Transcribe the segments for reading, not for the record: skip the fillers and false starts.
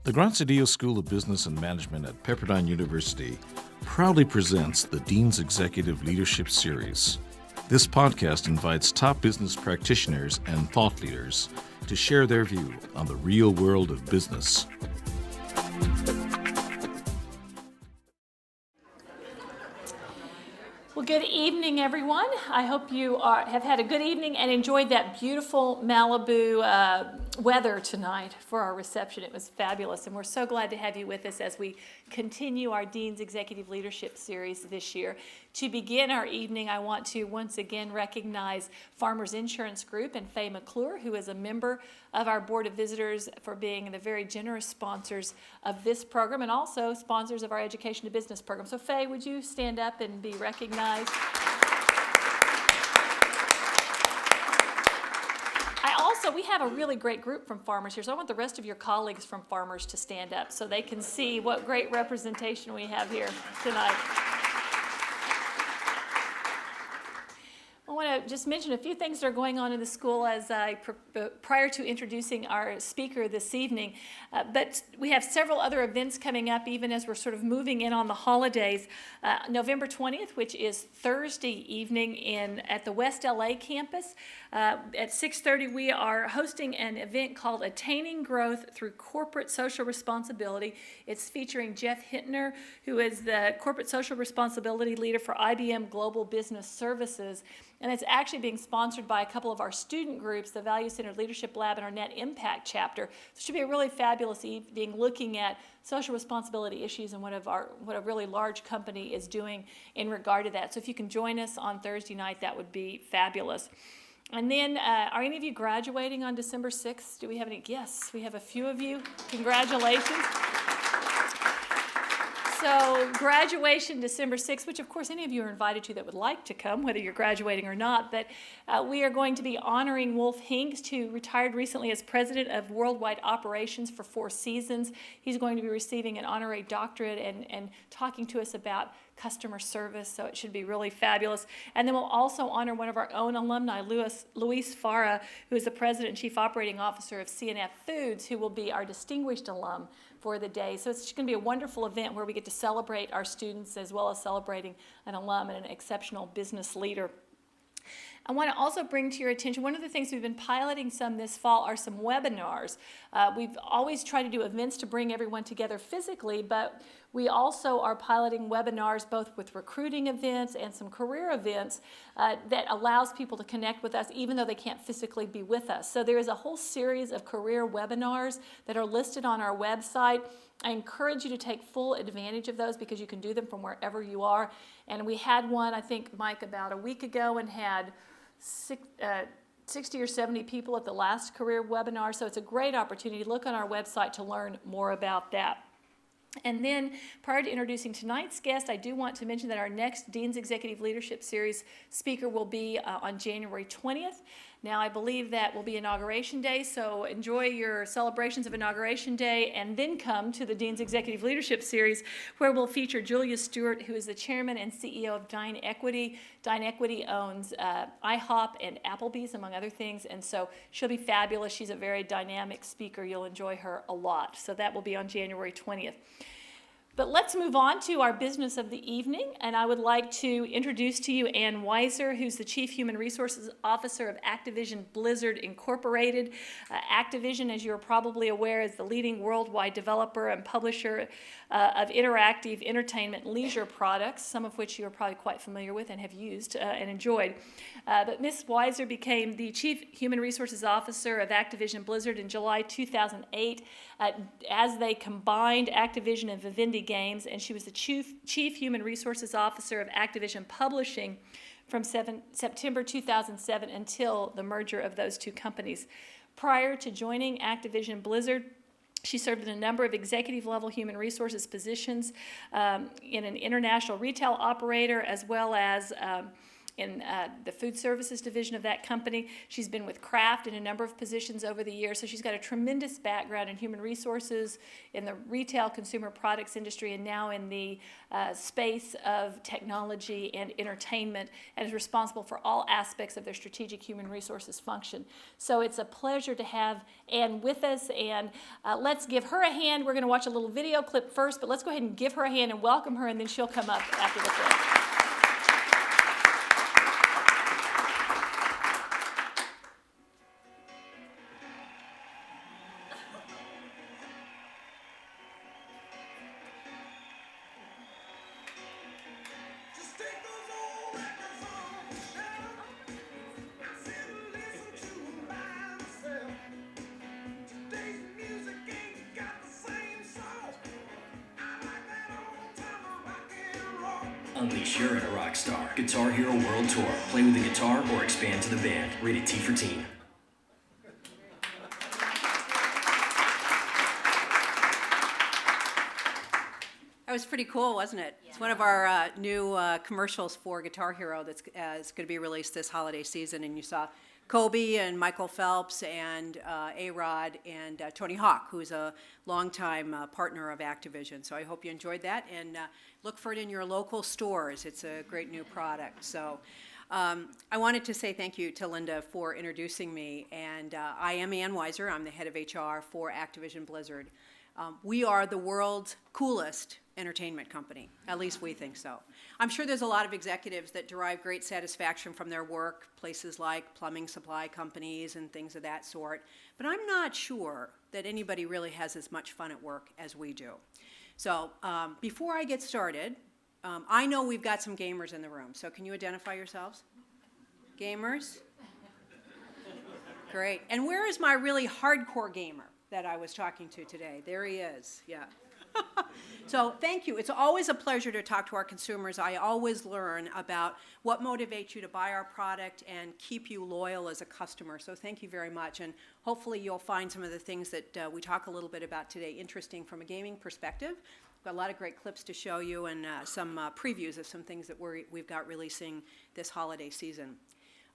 The Graziadio School of Business and Management at Pepperdine University proudly presents the Dean's Executive Leadership Series. This podcast invites top business practitioners and thought leaders to share their view on the real world of business. Well, good evening, everyone. I hope you have had a good evening and enjoyed that beautiful Malibu weather tonight for our reception. It was fabulous, and we're so glad to have you with us as we continue our Dean's Executive Leadership Series this year. To begin our evening, I want to once again recognize Farmers Insurance Group and Faye McClure, who is a member of our Board of Visitors, for being the very generous sponsors of this program and also sponsors of our Education to Business program. So Faye, would you stand up and be recognized? We have a really great group from Farmers here, so I want the rest of your colleagues from Farmers to stand up so they can see what great representation we have here tonight. I want to just mention a few things that are going on in the school as prior to introducing our speaker this evening. But we have several other events coming up even as we're sort of moving in on the holidays. November 20th, which is Thursday evening at the West LA campus. At 6:30, we are hosting an event called Attaining Growth Through Corporate Social Responsibility. It's featuring Jeff Hittner, who is the Corporate Social Responsibility Leader for IBM Global Business Services. And it's actually being sponsored by a couple of our student groups, the Value Centered Leadership Lab and our Net Impact chapter. So it should be a really fabulous evening looking at social responsibility issues and what a really large company is doing in regard to that. So if you can join us on Thursday night, that would be fabulous. And then, are any of you graduating on December 6th? Do we have any? Yes, we have a few of you. Congratulations. So graduation December 6th, which of course any of you are invited to that would like to come, whether you're graduating or not, but we are going to be honoring Wolf Hinks, who retired recently as president of Worldwide Operations for 4 seasons. He's going to be receiving an honorary doctorate and talking to us about customer service, so it should be really fabulous. And then we'll also honor one of our own alumni, Luis Farah, who is the president and chief operating officer of CNF Foods, who will be our distinguished alum for the day. So it's going to be a wonderful event where we get to celebrate our students as well as celebrating an alum and an exceptional business leader. I want to also bring to your attention, one of the things we've been piloting some this fall are some webinars. We've always tried to do events to bring everyone together physically, but we also are piloting webinars both with recruiting events and some career events that allows people to connect with us even though they can't physically be with us. So there is a whole series of career webinars that are listed on our website. I encourage you to take full advantage of those because you can do them from wherever you are. And we had one, I think, Mike, about a week ago and had 60 or 70 people at the last career webinar. So it's a great opportunity. Look on our website to learn more about that. And then, prior to introducing tonight's guest, I do want to mention that our next Dean's Executive Leadership Series speaker will be on January 20th. Now, I believe that will be Inauguration Day, so enjoy your celebrations of Inauguration Day and then come to the Dean's Executive Leadership Series, where we'll feature Julia Stewart, who is the chairman and CEO of Dine Equity. Dine Equity owns IHOP and Applebee's, among other things, and so she'll be fabulous. She's a very dynamic speaker. You'll enjoy her a lot. So that will be on January 20th. But let's move on to our business of the evening, and I would like to introduce to you Ann Weiser, who's the Chief Human Resources Officer of Activision Blizzard Incorporated. Activision, as you're probably aware, is the leading worldwide developer and publisher of interactive entertainment leisure products, some of which you are probably quite familiar with and have used and enjoyed. But Ms. Weiser became the Chief Human Resources Officer of Activision Blizzard in July 2008 as they combined Activision and Vivendi Games, and she was the Chief Human Resources Officer of Activision Publishing from September 2007 until the merger of those two companies. Prior to joining Activision Blizzard, she served in a number of executive-level human resources positions in an international retail operator as well as in the food services division of that company. She's been with Kraft in a number of positions over the years, so she's got a tremendous background in human resources, in the retail consumer products industry, and now in the space of technology and entertainment, and is responsible for all aspects of their strategic human resources function. So it's a pleasure to have Ann with us, and let's give her a hand. We're going to watch a little video clip first, but let's go ahead and give her a hand and welcome her, and then she'll come up after the clip. Unleash your inner rock star. Guitar Hero World Tour. Play with the guitar or expand to the band. Rated T for Teen. That was pretty cool, wasn't it? Yeah. It's one of our new commercials for Guitar Hero that's going to be released this holiday season, and you saw Kobe and Michael Phelps and A-Rod and Tony Hawk, who's a longtime partner of Activision. So I hope you enjoyed that, and look for it in your local stores. It's a great new product. So I wanted to say thank you to Linda for introducing me, and I am Ann Weiser. I'm the head of HR for Activision Blizzard. We are the world's coolest entertainment company. At least we think so. I'm sure there's a lot of executives that derive great satisfaction from their work, places like plumbing supply companies and things of that sort. But I'm not sure that anybody really has as much fun at work as we do. So before I get started, I know we've got some gamers in the room. So can you identify yourselves? Gamers? Great. And where is my really hardcore gamer that I was talking to today? There he is. Yeah. So thank you. It's always a pleasure to talk to our consumers. I always learn about what motivates you to buy our product and keep you loyal as a customer. So thank you very much. And hopefully you'll find some of the things that we talk a little bit about today interesting from a gaming perspective. We've got a lot of great clips to show you and some previews of some things that we've got releasing this holiday season.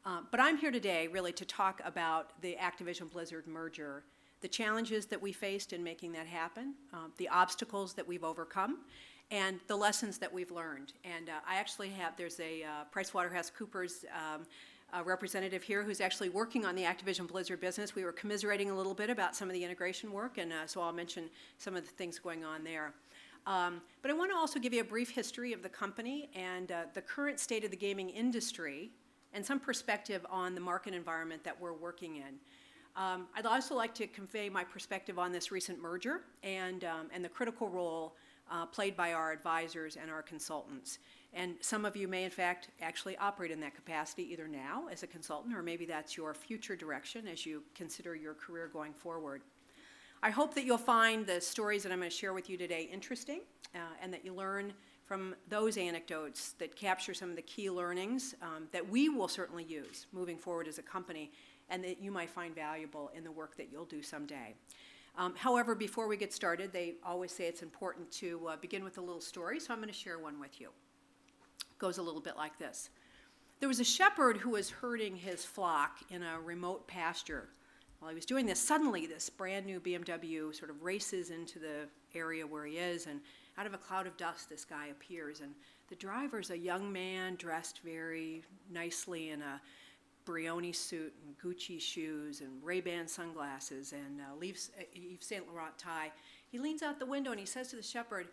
But I'm here today really to talk about the Activision Blizzard merger, the challenges that we faced in making that happen, the obstacles that we've overcome, and the lessons that we've learned. And I actually have, there's a PricewaterhouseCoopers representative here who's actually working on the Activision Blizzard business. We were commiserating a little bit about some of the integration work, and so I'll mention some of the things going on there. But I want to also give you a brief history of the company and the current state of the gaming industry and some perspective on the market environment that we're working in. I'd also like to convey my perspective on this recent merger and the critical role played by our advisors and our consultants. And some of you may, in fact, actually operate in that capacity either now as a consultant, or maybe that's your future direction as you consider your career going forward. I hope that you'll find the stories that I'm going to share with you today interesting, and that you learn from those anecdotes that capture some of the key learnings that we will certainly use moving forward as a company, and that you might find valuable in the work that you'll do someday. However, before we get started, they always say it's important to begin with a little story, so I'm going to share one with you. It goes a little bit like this. There was a shepherd who was herding his flock in a remote pasture. While he was doing this, suddenly this brand new BMW sort of races into the area where he is, and out of a cloud of dust, this guy appears. And the driver's a young man dressed very nicely in a Brioni suit and Gucci shoes and Ray-Ban sunglasses and Yves Saint Laurent tie. He leans out the window and he says to the shepherd,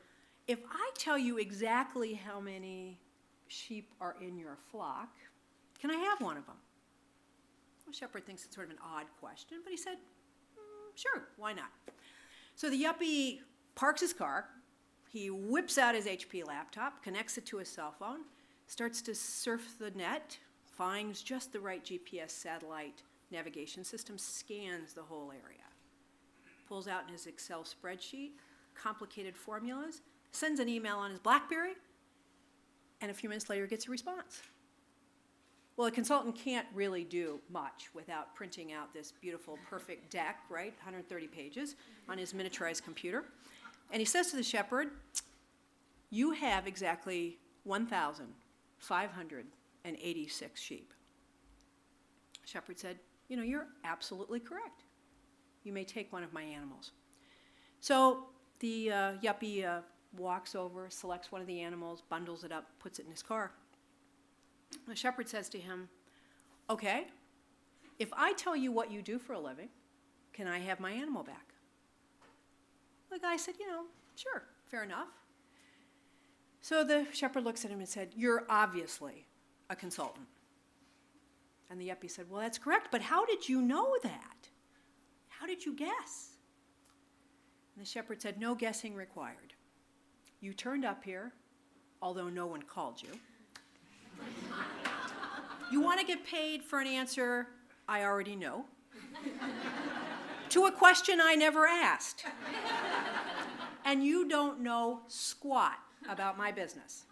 "If I tell you exactly how many sheep are in your flock, can I have one of them?" The shepherd thinks it's sort of an odd question, but he said, "Sure, why not?" So the yuppie parks his car, he whips out his HP laptop, connects it to his cell phone, starts to surf the net, finds just the right GPS satellite navigation system, scans the whole area, pulls out in his Excel spreadsheet complicated formulas, sends an email on his BlackBerry, and a few minutes later gets a response. Well, a consultant can't really do much without printing out this beautiful, perfect deck, right, 130 pages, on his miniaturized computer. And he says to the shepherd, "You have exactly 1,500 and 86 sheep. The shepherd said, you know, you're absolutely correct. You may take one of my animals. So the yuppie walks over, selects one of the animals, bundles it up, puts it in his car. The shepherd says to him, okay, if I tell you what you do for a living, can I have my animal back? The guy said, you know, sure, fair enough. So the shepherd looks at him and said, you're obviously a consultant. And the yuppie said, well, that's correct, but how did you know that? How did you guess? And the shepherd said, no guessing required. You turned up here, although no one called you. You want to get paid for an answer I already know, to a question I never asked. And you don't know squat about my business.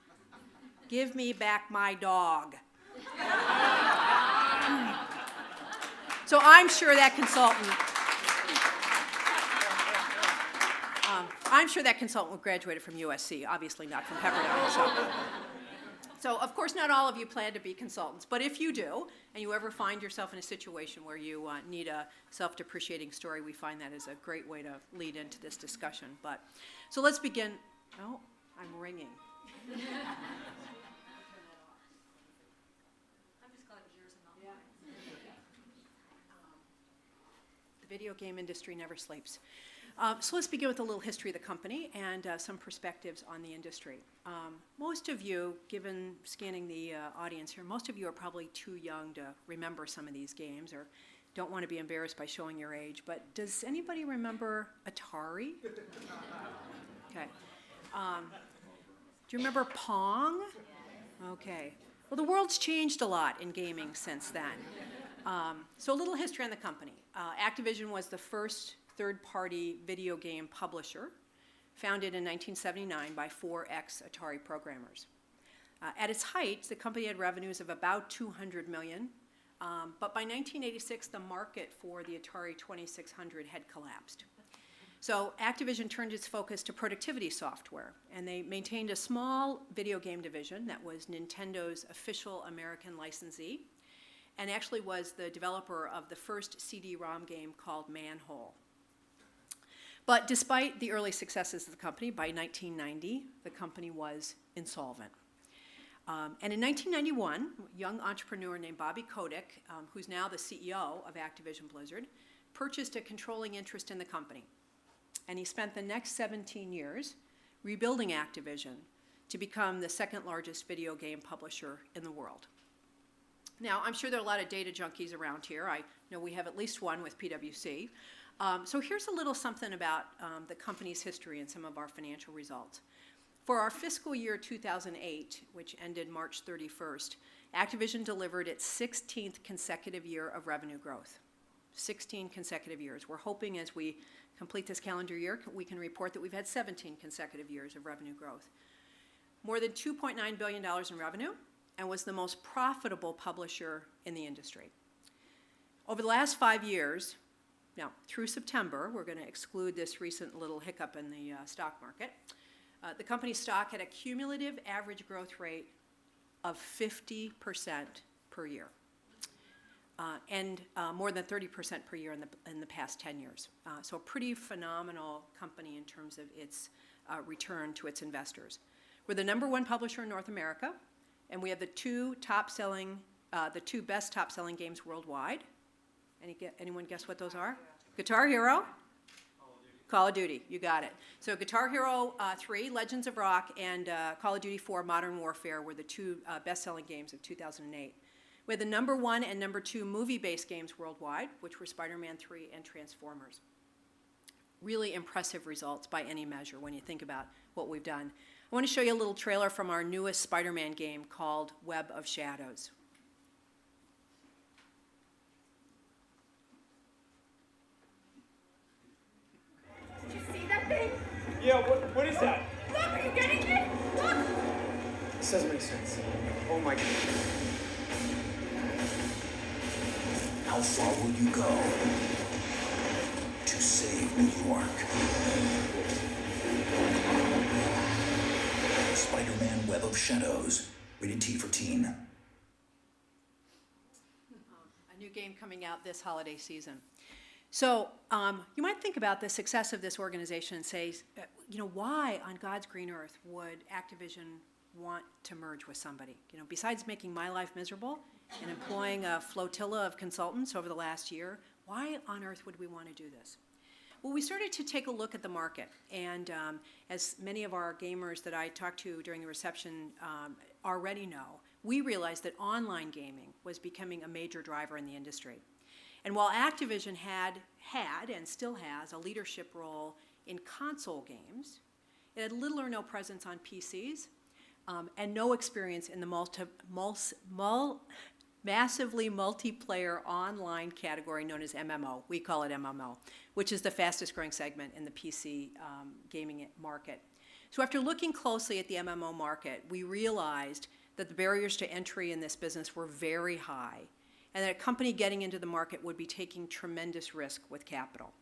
Give me back my dog. So I'm sure that consultant graduated from USC, obviously not from Pepperdine. So of course, not all of you plan to be consultants, but if you do, and you ever find yourself in a situation where you need a self-depreciating story, we find that is a great way to lead into this discussion. So let's begin. Oh, I'm ringing. I'm just glad it's yours and not mine. The video game industry never sleeps. So let's begin with a little history of the company and some perspectives on the industry. Most of you, given scanning the audience here, most of you are probably too young to remember some of these games or don't want to be embarrassed by showing your age, but does anybody remember Atari? Okay. Do you remember Pong? Okay. Well, the world's changed a lot in gaming since then. So a little history on the company. Activision was the first third-party video game publisher, founded in 1979 by 4 ex-Atari programmers. At its height, the company had revenues of about $200 million, but by 1986, the market for the Atari 2600 had collapsed. So Activision turned its focus to productivity software, and they maintained a small video game division that was Nintendo's official American licensee, and actually was the developer of the first CD-ROM game called Manhole. But despite the early successes of the company, by 1990, the company was insolvent. And in 1991, a young entrepreneur named Bobby Kotick, who's now the CEO of Activision Blizzard, purchased a controlling interest in the company. And he spent the next 17 years rebuilding Activision to become the second largest video game publisher in the world. Now, I'm sure there are a lot of data junkies around here. I know we have at least one with PwC. So here's a little something about the company's history and some of our financial results. For our fiscal year 2008, which ended March 31st, Activision delivered its 16th consecutive year of revenue growth. 16 consecutive years. We're hoping as we complete this calendar year, we can report that we've had 17 consecutive years of revenue growth. More than $2.9 billion in revenue, and was the most profitable publisher in the industry. Over the last 5 years, now through September, we're going to exclude this recent little hiccup in the stock market, the company's stock had a cumulative average growth rate of 50% per year, and more than 30% per year in the past 10 years. So a pretty phenomenal company in terms of its return to its investors. We're the #1 publisher in North America, and we have the two best top-selling games worldwide. Anyone guess what those are? Guitar Hero? Call of Duty, you got it. So Guitar Hero 3, Legends of Rock, and Call of Duty 4, Modern Warfare were the two best-selling games of 2008. We had the #1 and #2 movie-based games worldwide, which were Spider-Man 3 and Transformers. Really impressive results by any measure when you think about what we've done. I want to show you a little trailer from our newest Spider-Man game called Web of Shadows. Did you see that thing? Yeah, what is that? Look, are you getting it? Look! This doesn't make sense. Oh my God. How far will you go to save New York? Spider-Man Web of Shadows, rated T for teen. game coming out this holiday season. So you might think about the success of this organization and say, why on God's green earth would Activision want to merge with somebody? Besides making my life miserable and employing a flotilla of consultants over the last year, why on earth would we want to do this? Well, we started to take a look at the market, and as many of our gamers that I talked to during the reception already know, we realized that online gaming was becoming a major driver in the industry. And while Activision had and still has a leadership role in console games, it had little or no presence on PCs and no experience in the massively multiplayer online category known as MMO. We call it MMO, which is the fastest growing segment in the PC gaming market. So after looking closely at the MMO market, we realized that the barriers to entry in this business were very high, and that a company getting into the market would be taking tremendous risk with capital.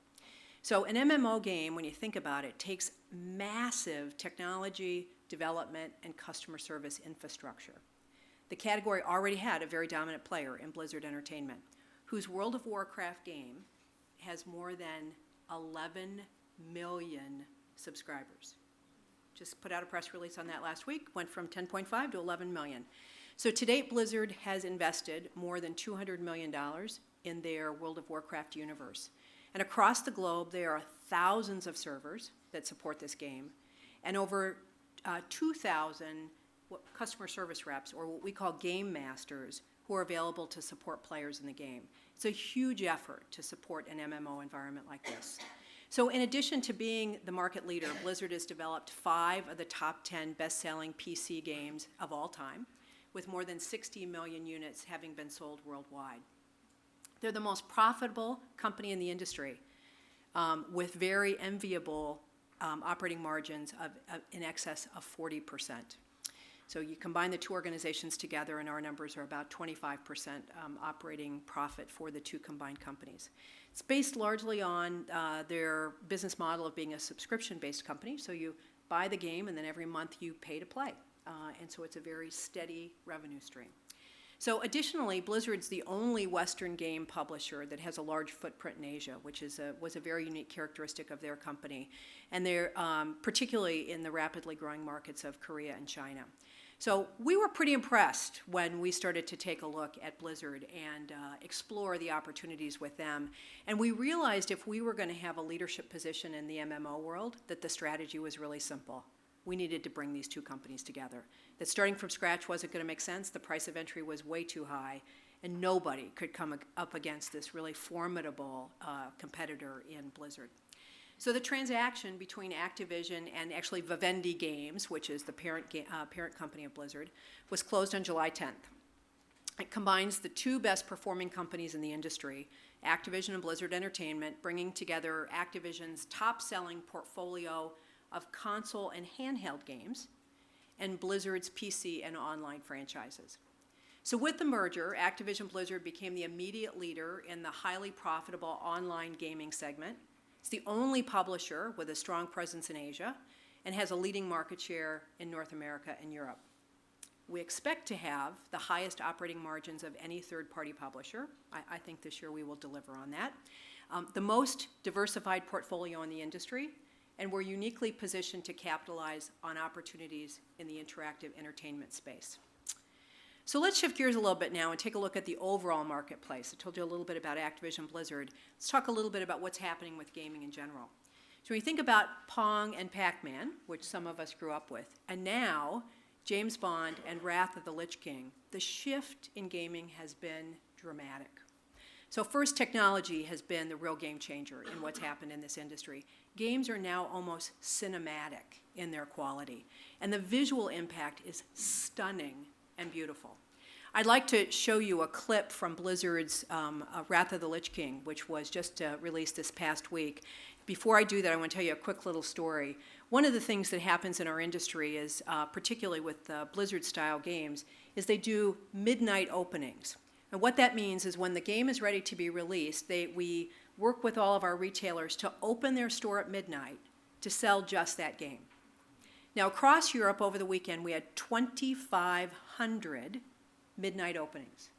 So an MMO game, when you think about it, takes massive technology, development, and customer service infrastructure. The category already had a very dominant player in Blizzard Entertainment, whose World of Warcraft game has more than 11 million subscribers. Just put out a press release on that last week, went from 10.5 to 11 million. So to date, Blizzard has invested more than $200 million in their World of Warcraft universe. And across the globe, there are thousands of servers that support this game, and over 2,000 customer service reps, or what we call game masters, who are available to support players in the game. It's a huge effort to support an MMO environment like this. So in addition to being the market leader, Blizzard has developed 5 of the top 10 best-selling PC games of all time, with more than 60 million units having been sold worldwide. They're the most profitable company in the industry, with very enviable operating margins of in excess of 40%. So you combine the two organizations together, and our numbers are about 25% operating profit for the two combined companies. It's based largely on their business model of being a subscription-based company. So you buy the game, and then every month you pay to play. And so it's a very steady revenue stream. So additionally, Blizzard's the only Western game publisher that has a large footprint in Asia, which was a very unique characteristic of their company, and they're particularly in the rapidly growing markets of Korea and China. So we were pretty impressed when we started to take a look at Blizzard and explore the opportunities with them. And we realized if we were going to have a leadership position in the MMO world, that the strategy was really simple. We needed to bring these two companies together. That starting from scratch wasn't going to make sense. The price of entry was way too high, and nobody could come up against this really formidable competitor in Blizzard. So the transaction between Activision and actually Vivendi Games, which is the parent company of Blizzard, was closed on July 10th. It combines the two best performing companies in the industry, Activision and Blizzard Entertainment, bringing together Activision's top-selling portfolio of console and handheld games, and Blizzard's PC and online franchises. So with the merger, Activision Blizzard became the immediate leader in the highly profitable online gaming segment. It's the only publisher with a strong presence in Asia and has a leading market share in North America and Europe. We expect to have the highest operating margins of any third-party publisher. I think this year we will deliver on that. The most diversified portfolio in the industry, and we're uniquely positioned to capitalize on opportunities in the interactive entertainment space. So let's shift gears a little bit now and take a look at the overall marketplace. I told you a little bit about Activision Blizzard. Let's talk a little bit about what's happening with gaming in general. So when you think about Pong and Pac-Man, which some of us grew up with, and now James Bond and Wrath of the Lich King, the shift in gaming has been dramatic. So first, technology has been the real game changer in what's happened in this industry. Games are now almost cinematic in their quality, and the visual impact is stunning and beautiful. I'd like to show you a clip from Blizzard's Wrath of the Lich King, which was just released this past week. Before I do that, I want to tell you a quick little story. One of the things that happens in our industry is, particularly with Blizzard-style games, is they do midnight openings. And what that means is when the game is ready to be released, we work with all of our retailers to open their store at midnight to sell just that game. Now, across Europe over the weekend, we had 2,500 midnight openings.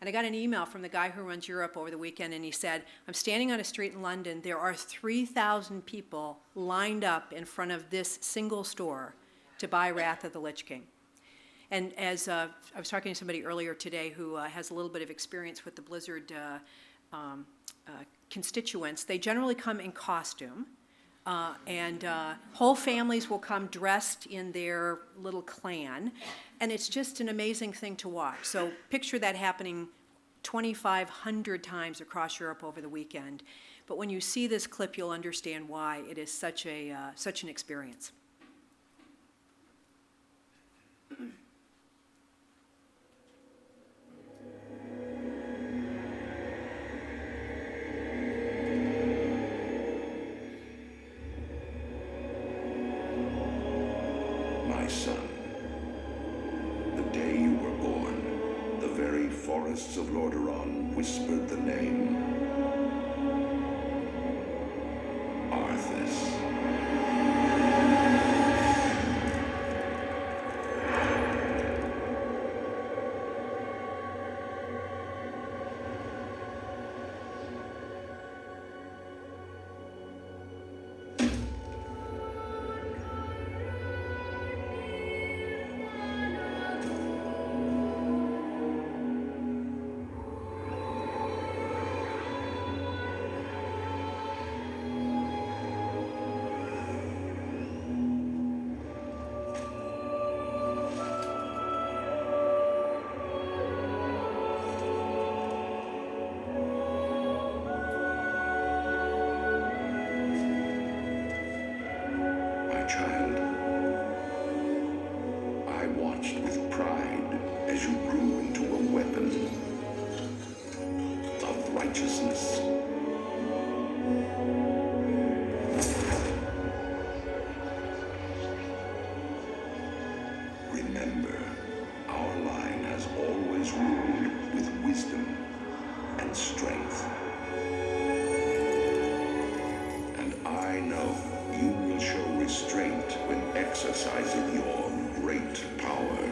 And I got an email from the guy who runs Europe over the weekend, and he said, I'm standing on a street in London. There are 3,000 people lined up in front of this single store to buy Wrath of the Lich King. And as I was talking to somebody earlier today who has a little bit of experience with the Blizzard constituents, they generally come in costume. And whole families will come dressed in their little clan, and it's just an amazing thing to watch. So picture that happening 2,500 times across Europe over the weekend. But when you see this clip, you'll understand why it is such an experience. My son, the day you were born, the very forests of Lordaeron whispered the name Arthas. Child, I watched with pride as you grew into a weapon of righteousness. Remember, our line has always ruled with wisdom and strength. And I know you will show restraint when exercising your great power.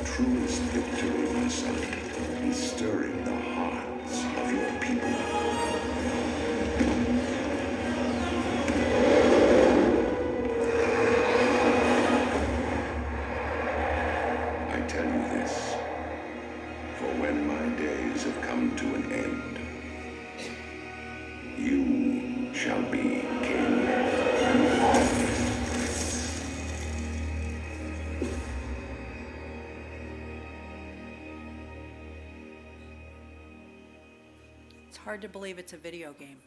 Truest victory, my son, is stirring the hearts of your people. I tell you this, for when my days have come to an end, you shall be king. Hard to believe it's a video game.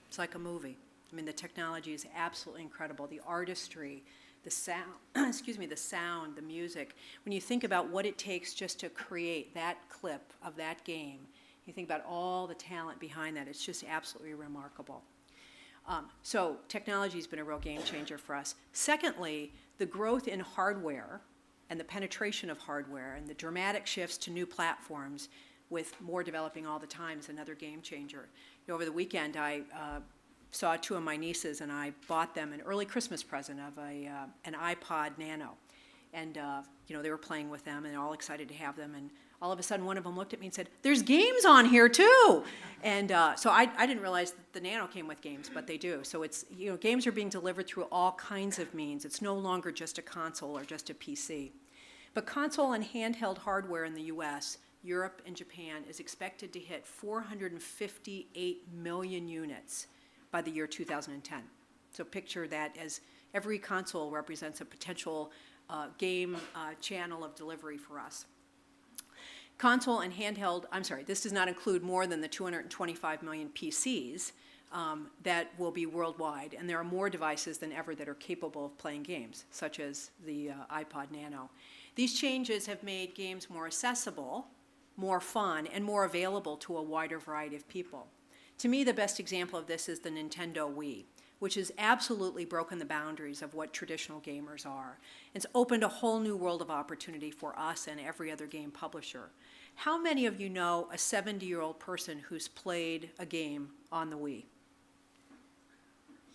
It's like a movie. I mean, the technology is absolutely incredible. The artistry, the sound, the sound, the music. When you think about what it takes just to create that clip of that game, you think about all the talent behind that. It's just absolutely remarkable. So technology has been a real game changer for us. Secondly, the growth in hardware and the penetration of hardware and the dramatic shifts to new platforms with more developing all the time is another game changer. Over the weekend, I saw two of my nieces, and I bought them an early Christmas present of an iPod Nano. And they were playing with them, and all excited to have them. And all of a sudden, one of them looked at me and said, "There's games on here too." And so I didn't realize that the Nano came with games, but they do. So it's games are being delivered through all kinds of means. It's no longer just a console or just a PC. But console and handheld hardware in the U.S., Europe, and Japan is expected to hit 458 million units by the year 2010. So picture that as Every console represents a potential game channel of delivery for us. Console and handheld, this does not include more than the 225 million PCs that will be worldwide, and there are more devices than ever that are capable of playing games, such as the iPod Nano. These changes have made games more accessible, more fun, and more available to a wider variety of people. To me, the best example of this is the Nintendo Wii, which has absolutely broken the boundaries of what traditional gamers are. It's opened a whole new world of opportunity for us and every other game publisher. How many of you know a 70-year-old person who's played a game on the Wii?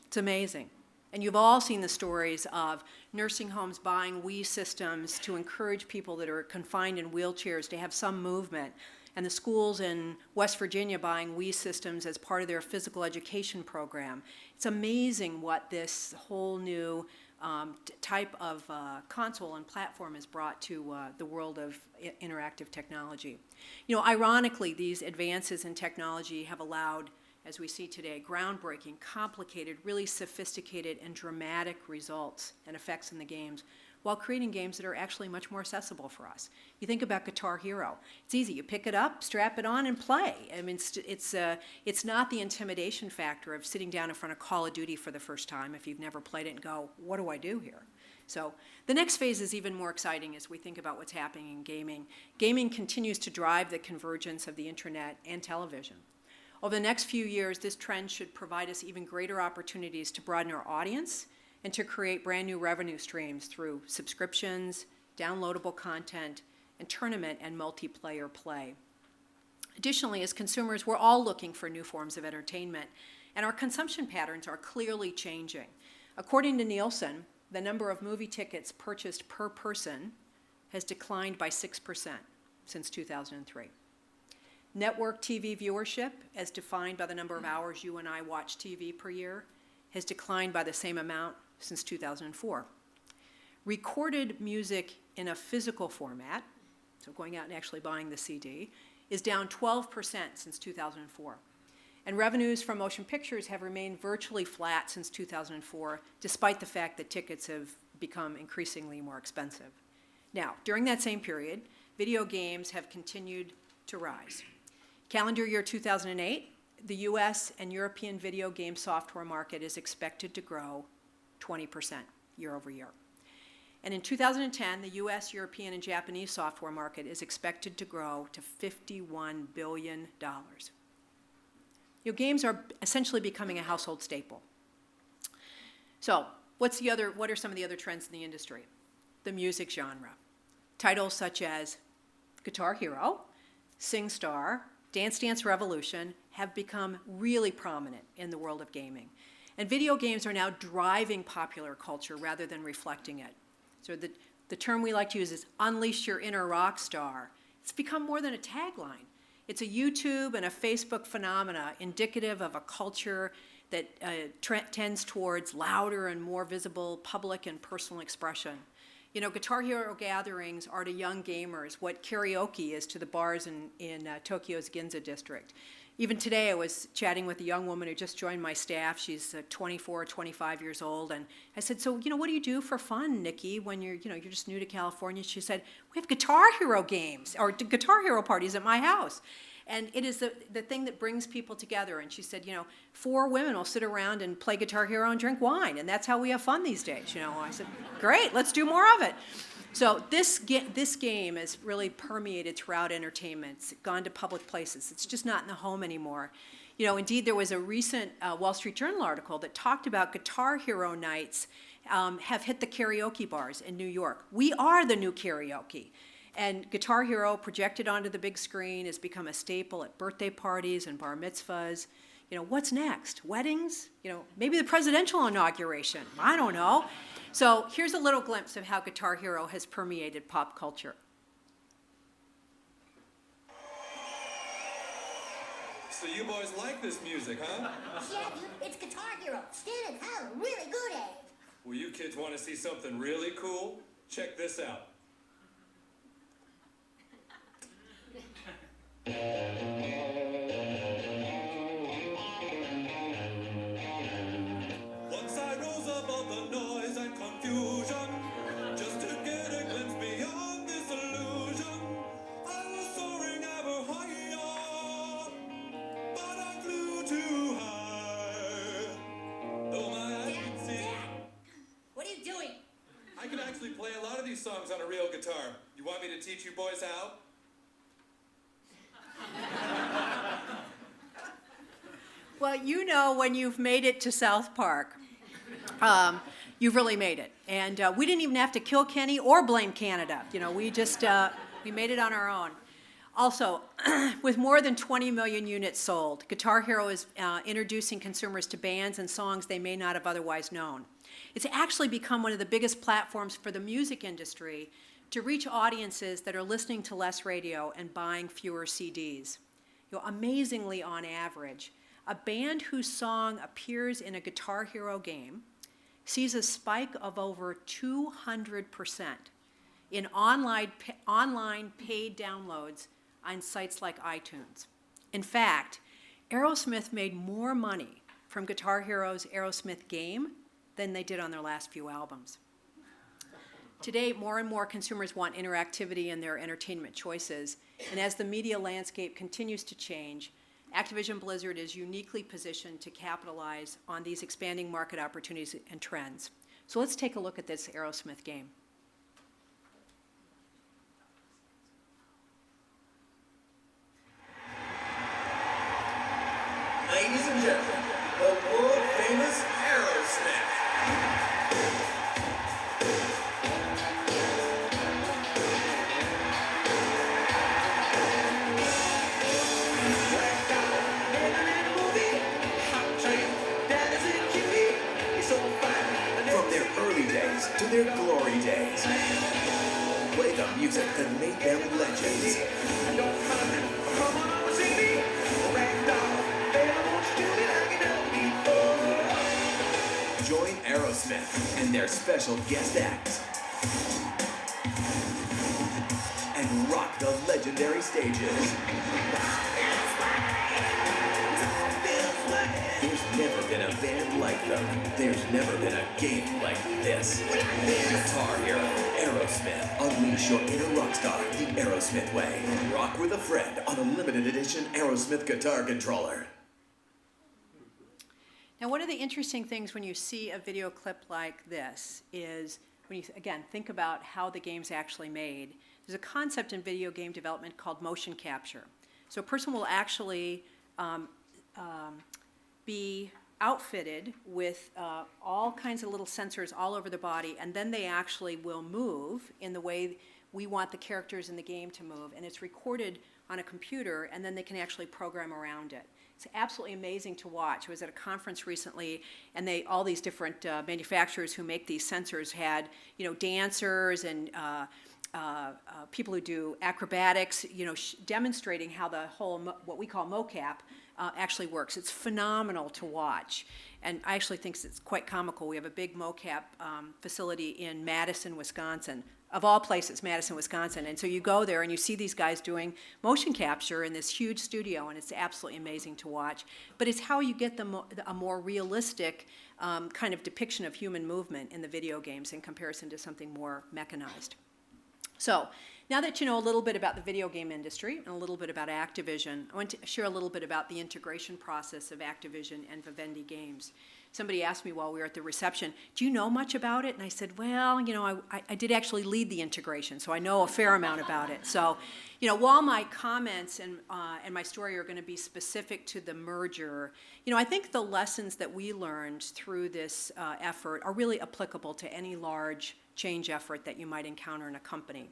It's amazing. And you've all seen the stories of nursing homes buying Wii systems to encourage people that are confined in wheelchairs to have some movement, and the schools in West Virginia buying Wii systems as part of their physical education program. It's amazing what this whole new type of console and platform has brought to the world of interactive technology. You know, ironically, these advances in technology have allowed, as we see today, groundbreaking, complicated, really sophisticated and dramatic results and effects in the games, while creating games that are actually much more accessible for us. You think about Guitar Hero. It's easy. You pick it up, strap it on, and play. I mean, it's not the intimidation factor of sitting down in front of Call of Duty for the first time if you've never played it and go, what do I do here? So the next phase is even more exciting as we think about what's happening in gaming. Gaming continues to drive the convergence of the internet and television. Over the next few years, this trend should provide us even greater opportunities to broaden our audience and to create brand new revenue streams through subscriptions, downloadable content, and tournament and multiplayer play. Additionally, as consumers, we're all looking for new forms of entertainment, and our consumption patterns are clearly changing. According to Nielsen, the number of movie tickets purchased per person has declined by 6% since 2003. Network TV viewership, as defined by the number of hours you and I watch TV per year, has declined by the same amount since 2004. Recorded music in a physical format, so going out and actually buying the CD, is down 12% since 2004. And revenues from motion pictures have remained virtually flat since 2004, despite the fact that tickets have become increasingly more expensive. Now, during that same period, video games have continued to rise. Calendar year 2008, the US and European video game software market is expected to grow 20% year over year. And in 2010, the US, European, and Japanese software market is expected to grow to $51 billion. You know, games are essentially becoming a household staple. So, what are some of the other trends in the industry? The music genre. Titles such as Guitar Hero, SingStar, Dance Dance Revolution have become really prominent in the world of gaming. And video games are now driving popular culture rather than reflecting it. So the term we like to use is unleash your inner rock star. It's become more than a tagline. It's a YouTube and a Facebook phenomena indicative of a culture that tends towards louder and more visible public and personal expression. You know, Guitar Hero gatherings are to young gamers what karaoke is to the bars in Tokyo's Ginza district. Even today, I was chatting with a young woman who just joined my staff. She's 24, 25 years old, and I said, "So, you know, what do you do for fun, Nikki, when you're just new to California?" She said, "We have Guitar Hero games or Guitar Hero parties at my house." And it is the thing that brings people together. And she said, 4 women will sit around and play Guitar Hero and drink wine, and that's how we have fun these days. I said, great, let's do more of it. So this game has really permeated throughout entertainment. It's gone to public places. It's just not in the home anymore. Indeed, there was a recent Wall Street Journal article that talked about Guitar Hero nights have hit the karaoke bars in New York. We are the new karaoke. And Guitar Hero, projected onto the big screen, has become a staple at birthday parties and bar mitzvahs. What's next? Weddings? Maybe the presidential inauguration. I don't know. So here's a little glimpse of how Guitar Hero has permeated pop culture. So you boys like this music, huh? Yeah, it's Guitar Hero. Stan and Hal are really good at it. Well, you kids want to see something really cool? Check this out. Once I rose above the noise songs on a real guitar. You want me to teach you boys how? Well, you know when you've made it to South Park, you've really made it. And we didn't even have to kill Kenny or blame Canada. You know, we just, we made it on our own. Also, with more than 20 million units sold, Guitar Hero is introducing consumers to bands and songs they may not have otherwise known. It's actually become one of the biggest platforms for the music industry to reach audiences that are listening to less radio and buying fewer CDs. You know, amazingly, on average, a band whose song appears in a Guitar Hero game sees a spike of over 200% in online paid downloads on sites like iTunes. In fact, Aerosmith made more money from Guitar Hero's Aerosmith game than they did on their last few albums. Today, more and more consumers want interactivity in their entertainment choices, and as the media landscape continues to change, Activision Blizzard is uniquely positioned to capitalize on these expanding market opportunities and trends. So let's take a look at this Aerosmith game. Ladies and gentlemen, the world famous Aerosmith. From their early days to their glory days, play the music that made them legends. Join Aerosmith and their special guest acts and rock the legendary stages. There's never been a band like them. There's never been a game like this. Guitar Hero, Aerosmith. Unleash your inner rock star the Aerosmith way. Rock with a friend on a limited edition Aerosmith guitar controller. Now, one of the interesting things when you see a video clip like this is when you, again, think about how the game's actually made. There's a concept in video game development called motion capture. So a person will actually be outfitted with all kinds of little sensors all over the body, and then they actually will move in the way we want the characters in the game to move, and it's recorded on a computer, and then they can actually program around it. It's absolutely amazing to watch. I was at a conference recently, and all these different manufacturers who make these sensors had, dancers and people who do acrobatics, demonstrating how the whole, what we call mocap, actually works. It's phenomenal to watch. And I actually think it's quite comical. We have a big mocap facility in Madison, Wisconsin. Of all places, Madison, Wisconsin. And so you go there and you see these guys doing motion capture in this huge studio, and it's absolutely amazing to watch. But it's how you get a more realistic kind of depiction of human movement in the video games in comparison to something more mechanized. So now that you know a little bit about the video game industry and a little bit about Activision, I want to share a little bit about the integration process of Activision and Vivendi games. Somebody asked me while we were at the reception, do you know much about it? And I said, well, I did actually lead the integration, so I know a fair amount about it. So, while my comments and my story are going to be specific to the merger, I think the lessons that we learned through this effort are really applicable to any large change effort that you might encounter in a company.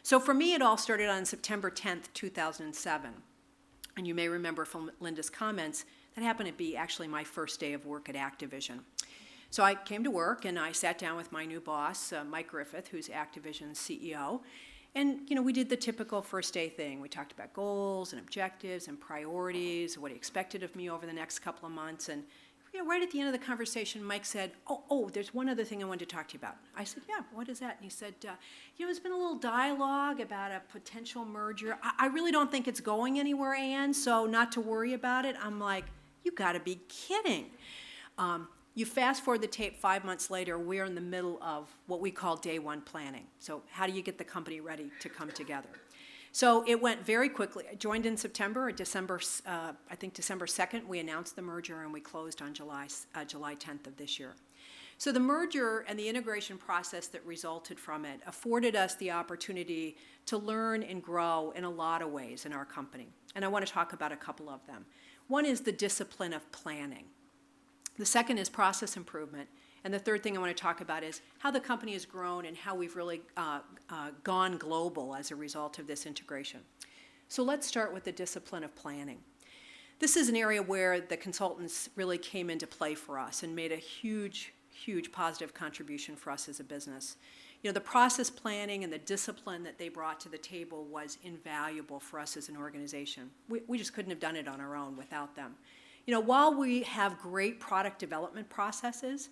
So for me, it all started on September 10th, 2007. And you may remember from Linda's comments, that happened to be actually my first day of work at Activision. So I came to work and I sat down with my new boss, Mike Griffith, who's Activision's CEO. And we did the typical first day thing. We talked about goals and objectives and priorities, what he expected of me over the next couple of months. And right at the end of the conversation, Mike said, oh, there's one other thing I wanted to talk to you about. I said, yeah, what is that? And he said, there's been a little dialogue about a potential merger. I really don't think it's going anywhere, Ann, so not to worry about it. I'm like, you gotta be kidding. You fast forward the tape 5 months later, we're in the middle of what we call day one planning. So how do you get the company ready to come together? So it went very quickly. I joined in September, December 2nd, we announced the merger and we closed on July 10th of this year. So the merger and the integration process that resulted from it afforded us the opportunity to learn and grow in a lot of ways in our company. And I want to talk about a couple of them. One is the discipline of planning. The second is process improvement. And the third thing I want to talk about is how the company has grown and how we've really gone global as a result of this integration. So let's start with the discipline of planning. This is an area where the consultants really came into play for us and made a huge positive contribution for us as a business. You know, the process planning and the discipline that they brought to the table was invaluable for us as an organization. We just couldn't have done it on our own without them. You know, while we have great product development processes,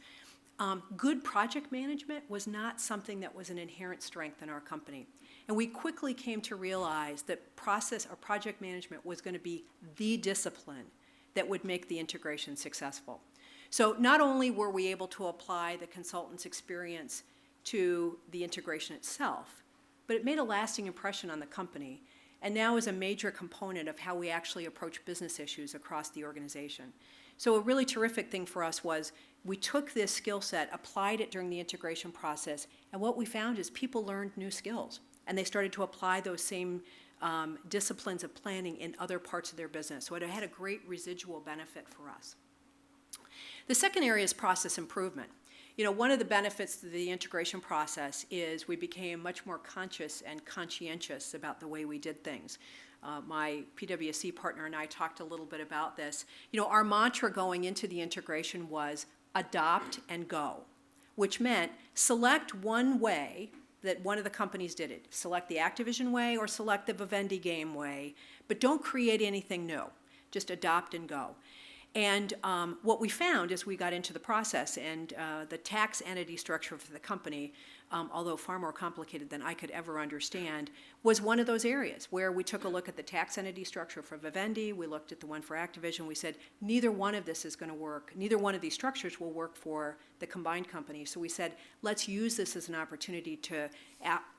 good project management was not something that was an inherent strength in our company. And we quickly came to realize that process or project management was going to be the discipline that would make the integration successful. So not only were we able to apply the consultant's experience to the integration itself, but it made a lasting impression on the company and now is a major component of how we actually approach business issues across the organization. So a really terrific thing for us was we took this skill set, applied it during the integration process, and what we found is people learned new skills, and they started to apply those same disciplines of planning in other parts of their business. So it had a great residual benefit for us. The second area is process improvement. You know, one of the benefits of the integration process is we became much more conscious and conscientious about the way we did things. My PwC partner and I talked a little bit about this. You know, our mantra going into the integration was adopt and go, which meant select one way that one of the companies did it. Select the Activision way or select the Vivendi game way, but don't create anything new. Just adopt and go. And what we found as we got into the process and the tax entity structure for the company, although far more complicated than I could ever understand, was one of those areas where we took a look at the tax entity structure for Vivendi, we looked at the one for Activision, we said neither one of this is going to work, neither one of these structures will work for the combined company. So we said, let's use this as an opportunity to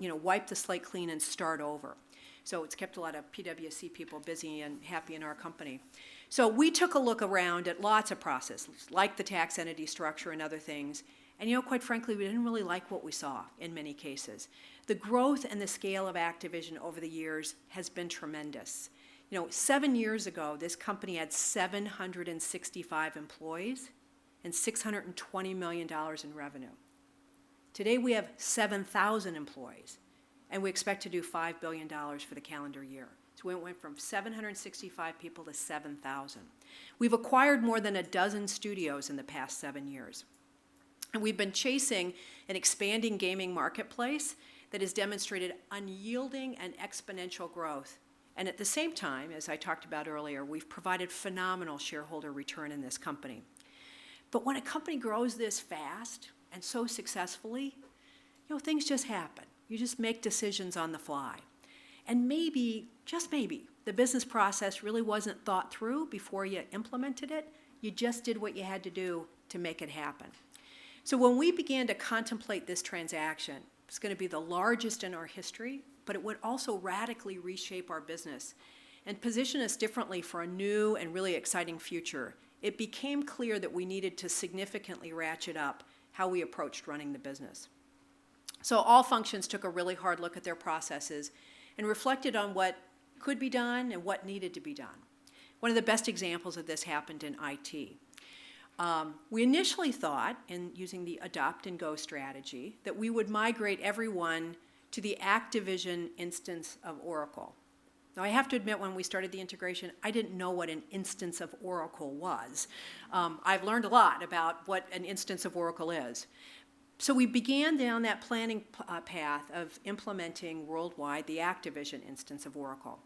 wipe the slate clean and start over. So it's kept a lot of PwC people busy and happy in our company. So we took a look around at lots of processes, like the tax entity structure and other things. And, you know, quite frankly, we didn't really like what we saw in many cases. The growth and the scale of Activision over the years has been tremendous. You know, 7 years ago, this company had 765 employees and $620 million in revenue. Today, we have 7,000 employees, and we expect to do $5 billion for the calendar year. So we went from 765 people to 7,000. We've acquired more than a dozen studios in the past 7 years. And we've been chasing an expanding gaming marketplace that has demonstrated unyielding and exponential growth. And at the same time, as I talked about earlier, we've provided phenomenal shareholder return in this company. But when a company grows this fast and so successfully, you know, things just happen. You just make decisions on the fly. And maybe, just maybe, the business process really wasn't thought through before you implemented it. You just did what you had to do to make it happen. So when we began to contemplate this transaction, it's going to be the largest in our history, but it would also radically reshape our business and position us differently for a new and really exciting future. It became clear that we needed to significantly ratchet up how we approached running the business. So all functions took a really hard look at their processes and reflected on what could be done and what needed to be done. One of the best examples of this happened in IT. We initially thought, in using the adopt and go strategy, that we would migrate everyone to the Activision instance of Oracle. Now, I have to admit, when we started the integration, I didn't know what an instance of Oracle was. I've learned a lot about what an instance of Oracle is. So we began down that planning path of implementing worldwide the Activision instance of Oracle.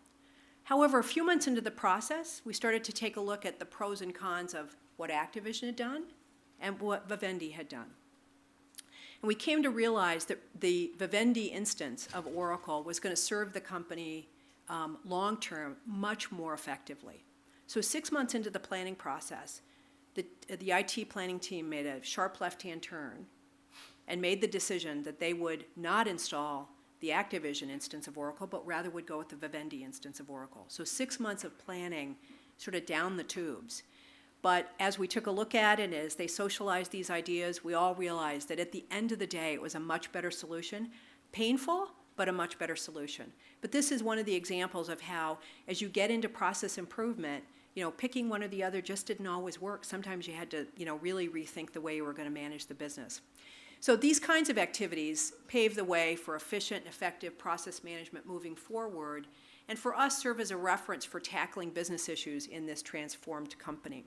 However, a few months into the process, we started to take a look at the pros and cons of what Activision had done and what Vivendi had done. And we came to realize that the Vivendi instance of Oracle was going to serve the company long-term much more effectively. So 6 months into the planning process, the IT planning team made a sharp left-hand turn and made the decision that they would not install the Activision instance of Oracle, but rather would go with the Vivendi instance of Oracle. So 6 months of planning sort of down the tubes. But as we took a look at it, as they socialized these ideas, we all realized that at the end of the day, it was a much better solution. Painful, but a much better solution. But this is one of the examples of how, as you get into process improvement, picking one or the other just didn't always work. Sometimes you had to, really rethink the way you were going to manage the business. So these kinds of activities pave the way for efficient and effective process management moving forward, and for us serve as a reference for tackling business issues in this transformed company.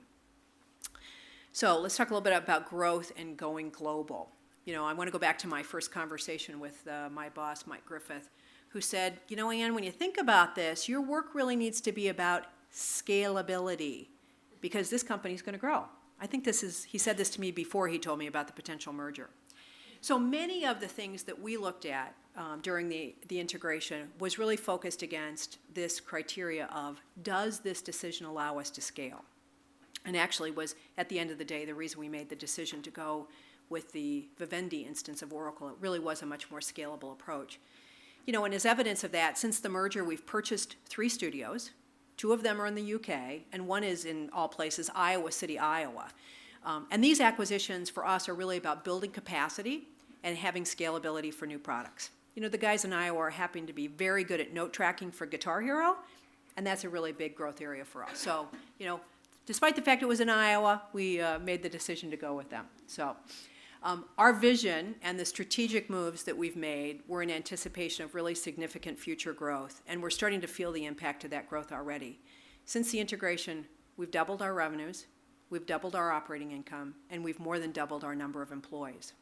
So let's talk a little bit about growth and going global. I want to go back to my first conversation with my boss, Mike Griffith, who said, Ann, when you think about this, your work really needs to be about scalability, because this company is going to grow. I think he said this to me before he told me about the potential merger. So many of the things that we looked at during the integration was really focused against this criteria of, does this decision allow us to scale? And actually was, at the end of the day, the reason we made the decision to go with the Vivendi instance of Oracle. It really was a much more scalable approach. And as evidence of that, since the merger, we've purchased 3 studios. 2 of them are in the UK, and 1 is in all places, Iowa City, Iowa. And these acquisitions for us are really about building capacity and having scalability for new products. The guys in Iowa are happening to be very good at note tracking for Guitar Hero, and that's a really big growth area for us. So, despite the fact it was in Iowa, we made the decision to go with them. So our vision and the strategic moves that we've made were in anticipation of really significant future growth, and we're starting to feel the impact of that growth already. Since the integration, we've doubled our revenues, we've doubled our operating income, and we've more than doubled our number of employees.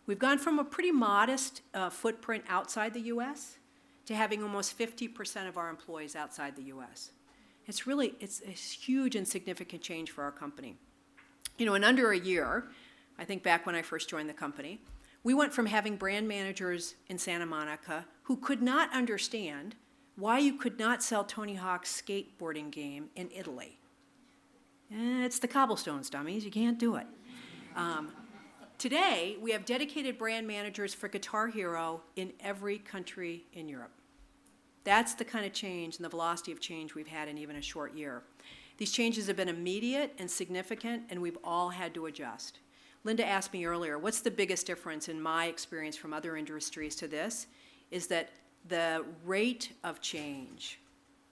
We've gone from a pretty modest footprint outside the U.S. to having almost 50% of our employees outside the U.S. It's a huge and significant change for our company. In under a year, I think back when I first joined the company, we went from having brand managers in Santa Monica who could not understand why you could not sell Tony Hawk's skateboarding game in Italy. It's the cobblestones, dummies. You can't do it. Today, we have dedicated brand managers for Guitar Hero in every country in Europe. That's the kind of change and the velocity of change we've had in even a short year. These changes have been immediate and significant, and we've all had to adjust. Linda asked me earlier, what's the biggest difference in my experience from other industries to this? Is that the rate of change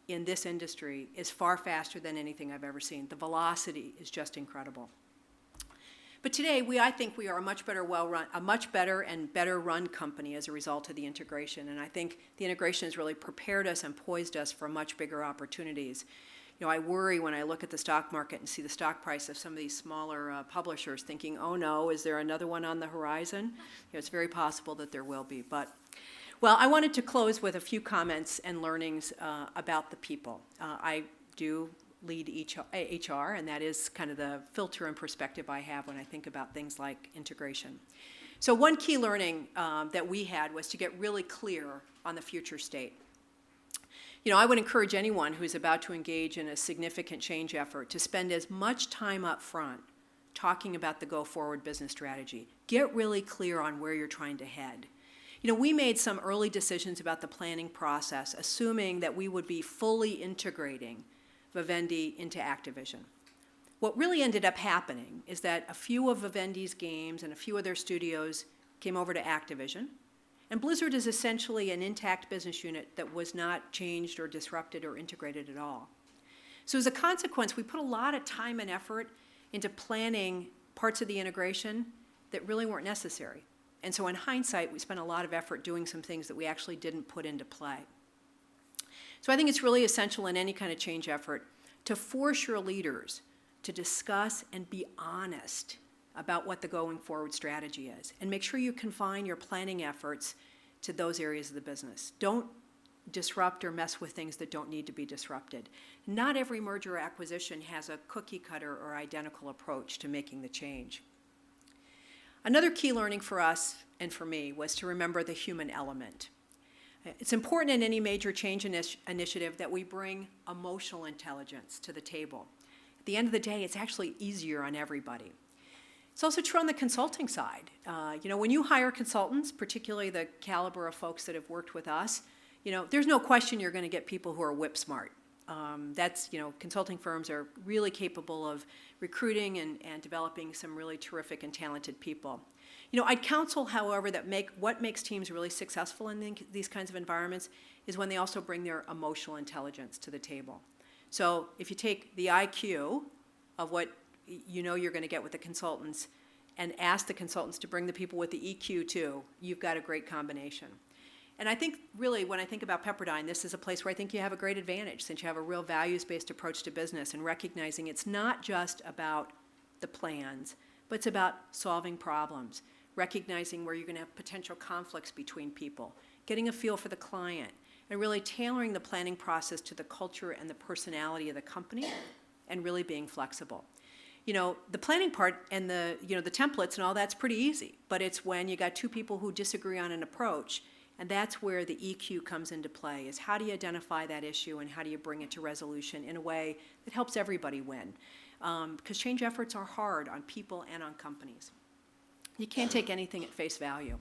in this industry is far faster than anything I've ever seen. The velocity is just incredible. But today, I think we are a much better and better run company as a result of the integration. And I think the integration has really prepared us and poised us for much bigger opportunities. I worry when I look at the stock market and see the stock price of some of these smaller publishers, thinking, oh no, is there another one on the horizon? It's very possible that there will be. But, well, I wanted to close with a few comments and learnings about the people. I do lead HR, and that is kind of the filter and perspective I have when I think about things like integration. So one key learning that we had was to get really clear on the future state. I would encourage anyone who's about to engage in a significant change effort to spend as much time up front talking about the go-forward business strategy. Get really clear on where you're trying to head. We made some early decisions about the planning process, assuming that we would be fully integrating Vivendi into Activision. What really ended up happening is that a few of Vivendi's games and a few of their studios came over to Activision, and Blizzard is essentially an intact business unit that was not changed or disrupted or integrated at all. So as a consequence, we put a lot of time and effort into planning parts of the integration that really weren't necessary. And so in hindsight, we spent a lot of effort doing some things that we actually didn't put into play. So I think it's really essential in any kind of change effort to force your leaders to discuss and be honest about what the going forward strategy is, and make sure you confine your planning efforts to those areas of the business. Don't disrupt or mess with things that don't need to be disrupted. Not every merger or acquisition has a cookie cutter or identical approach to making the change. Another key learning for us and for me was to remember the human element. It's important in any major change initiative that we bring emotional intelligence to the table. At the end of the day, it's actually easier on everybody. It's also true on the consulting side. When you hire consultants, particularly the caliber of folks that have worked with us, there's no question you're going to get people who are whip smart. That's, consulting firms are really capable of recruiting and developing some really terrific and talented people. I'd counsel, however, that what makes teams really successful in these kinds of environments is when they also bring their emotional intelligence to the table. So if you take the IQ of what you're going to get with the consultants and ask the consultants to bring the people with the EQ too, you've got a great combination. And I think really when I think about Pepperdine, this is a place where I think you have a great advantage since you have a real values-based approach to business and recognizing it's not just about the plans, but it's about solving problems, recognizing where you're going to have potential conflicts between people, getting a feel for the client, and really tailoring the planning process to the culture and the personality of the company and really being flexible. The planning part and the templates and all that's pretty easy, but it's when you got two people who disagree on an approach. And that's where the EQ comes into play, is how do you identify that issue and how do you bring it to resolution in a way that helps everybody win? Because change efforts are hard on people and on companies. You can't take anything at face value.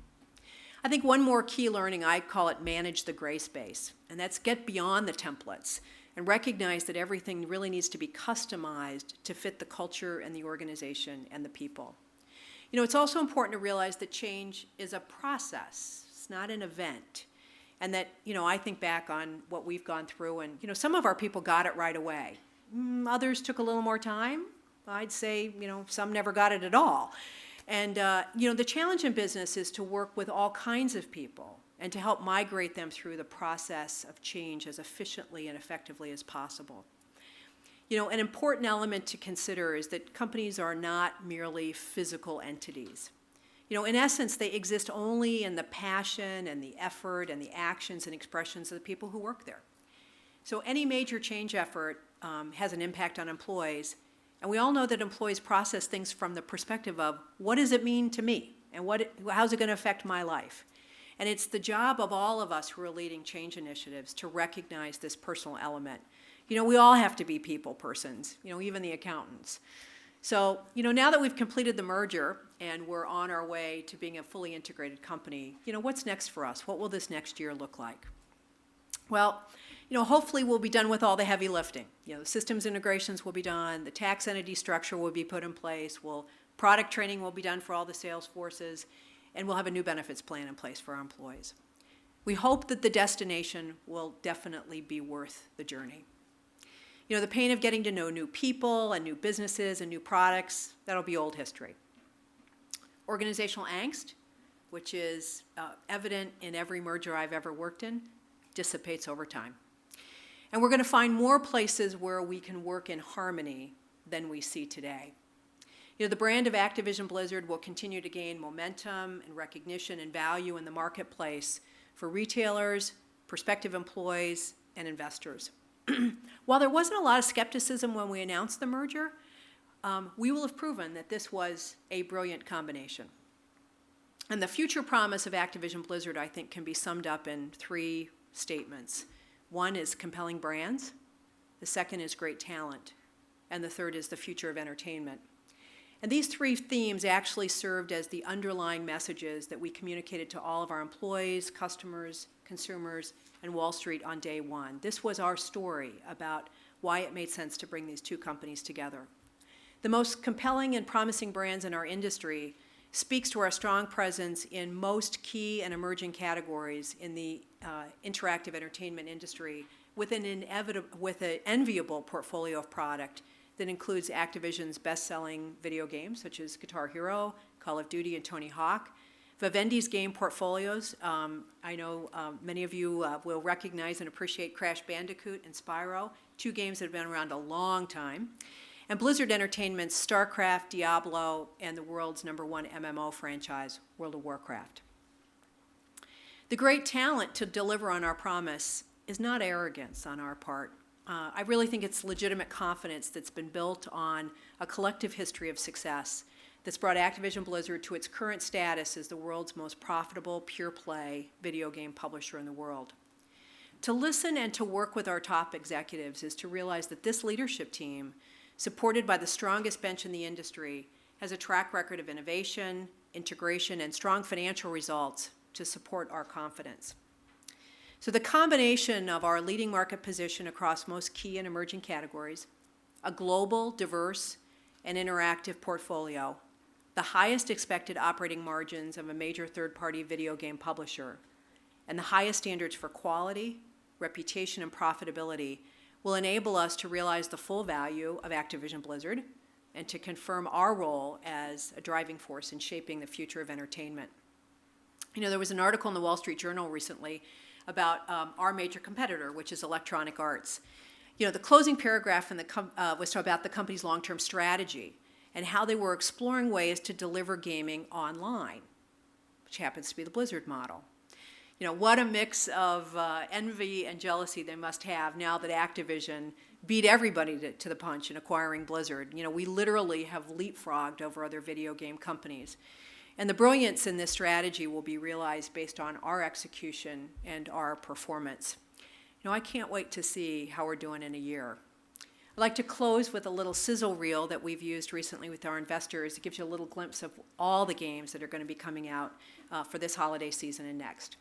I think one more key learning, I call it manage the gray space, and that's get beyond the templates and recognize that everything really needs to be customized to fit the culture and the organization and the people. It's also important to realize that change is a process. It's not an event. And that, I think back on what we've gone through and, some of our people got it right away. Others took a little more time. I'd say, some never got it at all. And, the challenge in business is to work with all kinds of people and to help migrate them through the process of change as efficiently and effectively as possible. An important element to consider is that companies are not merely physical entities. In essence, they exist only in the passion and the effort and the actions and expressions of the people who work there. So any major change effort has an impact on employees, and we all know that employees process things from the perspective of, what does it mean to me, and how's it going to affect my life? And it's the job of all of us who are leading change initiatives to recognize this personal element. We all have to be people persons, even the accountants. So, now that we've completed the merger and we're on our way to being a fully integrated company, what's next for us? What will this next year look like? Well, hopefully we'll be done with all the heavy lifting. The systems integrations will be done, the tax entity structure will be put in place, product training will be done for all the sales forces, and we'll have a new benefits plan in place for our employees. We hope that the destination will definitely be worth the journey. The pain of getting to know new people and new businesses and new products, that'll be old history. Organizational angst, which is evident in every merger I've ever worked in, dissipates over time. And we're going to find more places where we can work in harmony than we see today. The brand of Activision Blizzard will continue to gain momentum and recognition and value in the marketplace for retailers, prospective employees, and investors. While there wasn't a lot of skepticism when we announced the merger, we will have proven that this was a brilliant combination. And the future promise of Activision Blizzard, I think, can be summed up in three statements. One is compelling brands, the second is great talent, and the third is the future of entertainment. And these three themes actually served as the underlying messages that we communicated to all of our employees, customers, consumers, and Wall Street on day one. This was our story about why it made sense to bring these two companies together. The most compelling and promising brands in our industry speaks to our strong presence in most key and emerging categories in the interactive entertainment industry with an enviable portfolio of product that includes Activision's best-selling video games such as Guitar Hero, Call of Duty, and Tony Hawk, Vivendi's game portfolios. I know many of you will recognize and appreciate Crash Bandicoot and Spyro, two games that have been around a long time. And Blizzard Entertainment's StarCraft, Diablo, and the world's #1 MMO franchise, World of Warcraft. The great talent to deliver on our promise is not arrogance on our part. I really think it's legitimate confidence that's been built on a collective history of success that's brought Activision Blizzard to its current status as the world's most profitable pure-play video game publisher in the world. To listen and to work with our top executives is to realize that this leadership team, supported by the strongest bench in the industry, has a track record of innovation, integration, and strong financial results to support our confidence. So the combination of our leading market position across most key and emerging categories, a global, diverse, and interactive portfolio, the highest expected operating margins of a major third-party video game publisher, and the highest standards for quality, reputation, and profitability will enable us to realize the full value of Activision Blizzard and to confirm our role as a driving force in shaping the future of entertainment. You know, there was an article in the Wall Street Journal recently about our major competitor, which is Electronic Arts. You know, the closing paragraph in was about the company's long-term strategy and how they were exploring ways to deliver gaming online, which happens to be the Blizzard model. You know, what a mix of envy and jealousy they must have now that Activision beat everybody to the punch in acquiring Blizzard. You know, we literally have leapfrogged over other video game companies. And the brilliance in this strategy will be realized based on our execution and our performance. You know, I can't wait to see how we're doing in a year. I'd like to close with a little sizzle reel that we've used recently with our investors. It gives you a little glimpse of all the games that are going to be coming out for this holiday season and next.